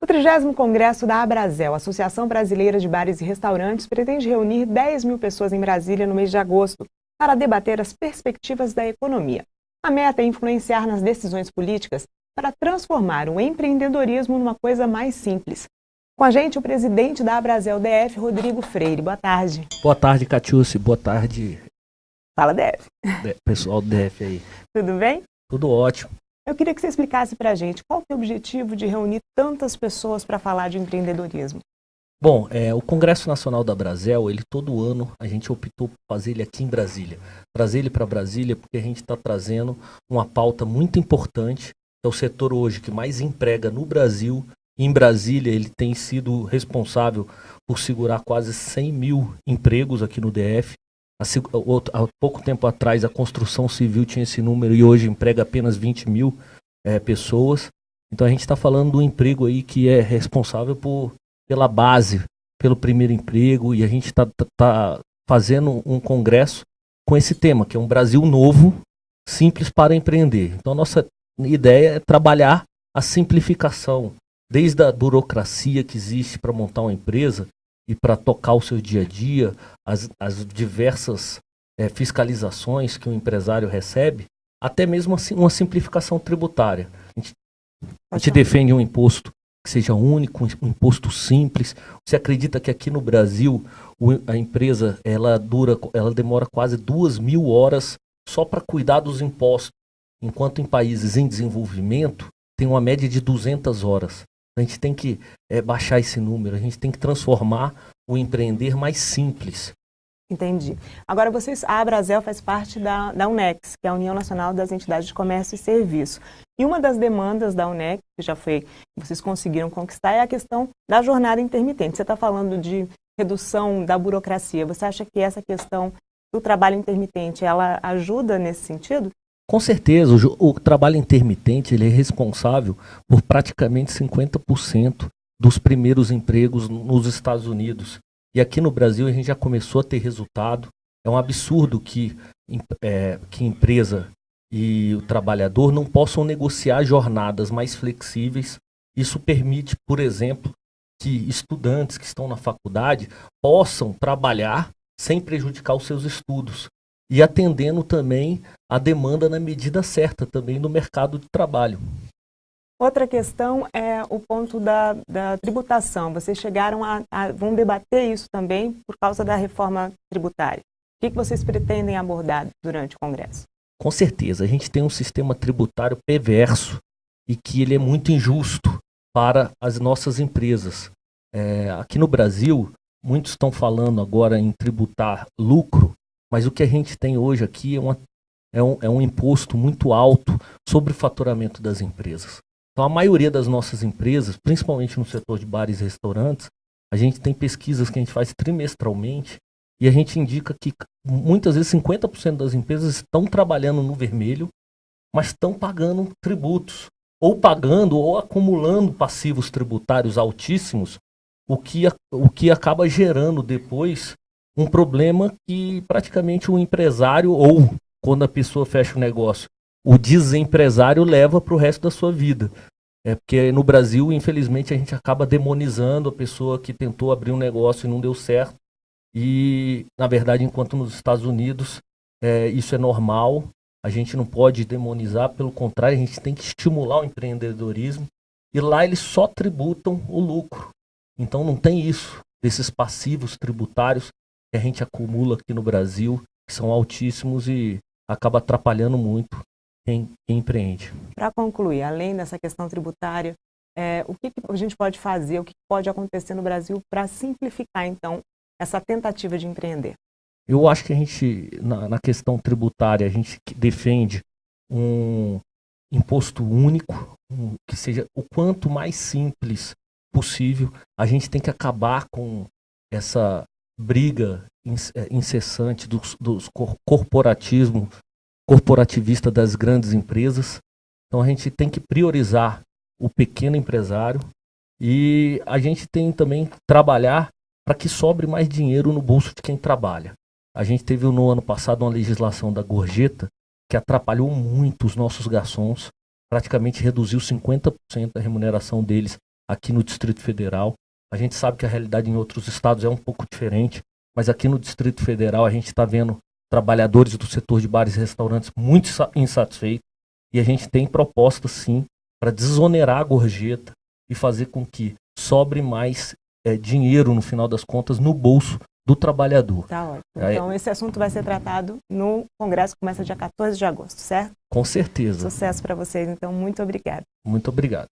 30º Congresso da Abrazel, Associação Brasileira de Bares e Restaurantes, pretende reunir 10 mil pessoas em Brasília no mês de agosto para debater as perspectivas da economia. A meta é influenciar nas decisões políticas para transformar o empreendedorismo numa coisa mais simples. Com a gente, o presidente da Abrazel DF, Rodrigo Freire. Boa tarde. Boa tarde, Catiúcia. Boa tarde. Fala, DF. Pessoal do DF aí. Tudo bem? Tudo ótimo. Eu queria que você explicasse para a gente qual que é o objetivo de reunir tantas pessoas para falar de empreendedorismo. Bom, o Congresso Nacional da Abrazel, ele todo ano, a gente optou por fazer ele aqui em Brasília. Trazer ele para Brasília porque a gente está trazendo uma pauta muito importante, que é o setor hoje que mais emprega no Brasil. Em Brasília, ele tem sido responsável por segurar quase 100 mil empregos aqui no DF. Há pouco tempo atrás, a construção civil tinha esse número e hoje emprega apenas 20 mil pessoas. Então, a gente está falando do emprego aí que é responsável pela base, pelo primeiro emprego, e a gente tá fazendo um congresso com esse tema, que é um Brasil novo, simples para empreender. Então, a nossa ideia é trabalhar a simplificação, desde a burocracia que existe para montar uma empresa e para tocar o seu dia a dia, as diversas fiscalizações que o empresário recebe, até mesmo assim, uma simplificação tributária. A gente defende um imposto que seja único, um imposto simples. Você acredita que aqui no Brasil a empresa ela demora quase 2.000 horas só para cuidar dos impostos, enquanto em países em desenvolvimento tem uma média de 200 horas. A gente tem que baixar esse número, a gente tem que transformar o empreender mais simples. Entendi. Agora, a Abrazel faz parte da UNEX, que é a União Nacional das Entidades de Comércio e Serviço. E uma das demandas da UNEX, que vocês conseguiram conquistar, é a questão da jornada intermitente. Você está falando de redução da burocracia. Você acha que essa questão do trabalho intermitente, ela ajuda nesse sentido? Com certeza, o trabalho intermitente ele é responsável por praticamente 50% dos primeiros empregos nos Estados Unidos. E aqui no Brasil a gente já começou a ter resultado. É um absurdo que empresa e o trabalhador não possam negociar jornadas mais flexíveis. Isso permite, por exemplo, que estudantes que estão na faculdade possam trabalhar sem prejudicar os seus estudos. E atendendo também a demanda na medida certa também no mercado de trabalho. Outra questão é o ponto da tributação. Vocês chegaram vão debater isso também por causa da reforma tributária. O que vocês pretendem abordar durante o Congresso? Com certeza, a gente tem um sistema tributário perverso e que ele é muito injusto para as nossas empresas. Aqui no Brasil, muitos estão falando agora em tributar lucro, mas o que a gente tem hoje aqui é um imposto muito alto sobre o faturamento das empresas. Então, a maioria das nossas empresas, principalmente no setor de bares e restaurantes, a gente tem pesquisas que a gente faz trimestralmente e a gente indica que muitas vezes 50% das empresas estão trabalhando no vermelho, mas estão pagando tributos, ou pagando ou acumulando passivos tributários altíssimos, o que acaba gerando depois um problema que praticamente o empresário, ou quando a pessoa fecha o negócio, o desempresário leva para o resto da sua vida. Porque no Brasil, infelizmente, a gente acaba demonizando a pessoa que tentou abrir um negócio e não deu certo. E, na verdade, enquanto nos Estados Unidos isso é normal, a gente não pode demonizar, pelo contrário, a gente tem que estimular o empreendedorismo. E lá eles só tributam o lucro. Então não tem isso, desses passivos tributários que a gente acumula aqui no Brasil, que são altíssimos e acaba atrapalhando muito quem empreende. Para concluir, além dessa questão tributária, o que a gente pode fazer, o que pode acontecer no Brasil para simplificar, então, essa tentativa de empreender? Eu acho que a gente, na questão tributária, a gente defende um imposto único, que seja o quanto mais simples possível. A gente tem que acabar com essa briga incessante dos corporativista das grandes empresas. Então a gente tem que priorizar o pequeno empresário e a gente tem também que trabalhar para que sobre mais dinheiro no bolso de quem trabalha. A gente teve no ano passado uma legislação da gorjeta que atrapalhou muito os nossos garçons, praticamente reduziu 50% da remuneração deles aqui no Distrito Federal. A gente sabe que a realidade em outros estados é um pouco diferente, mas aqui no Distrito Federal a gente está vendo trabalhadores do setor de bares e restaurantes muito insatisfeitos, e a gente tem propostas sim para desonerar a gorjeta e fazer com que sobre mais dinheiro, no final das contas, no bolso do trabalhador. Tá ótimo. Então esse assunto vai ser tratado no Congresso que começa dia 14 de agosto, certo? Com certeza. Sucesso para vocês, então muito obrigada. Muito obrigado.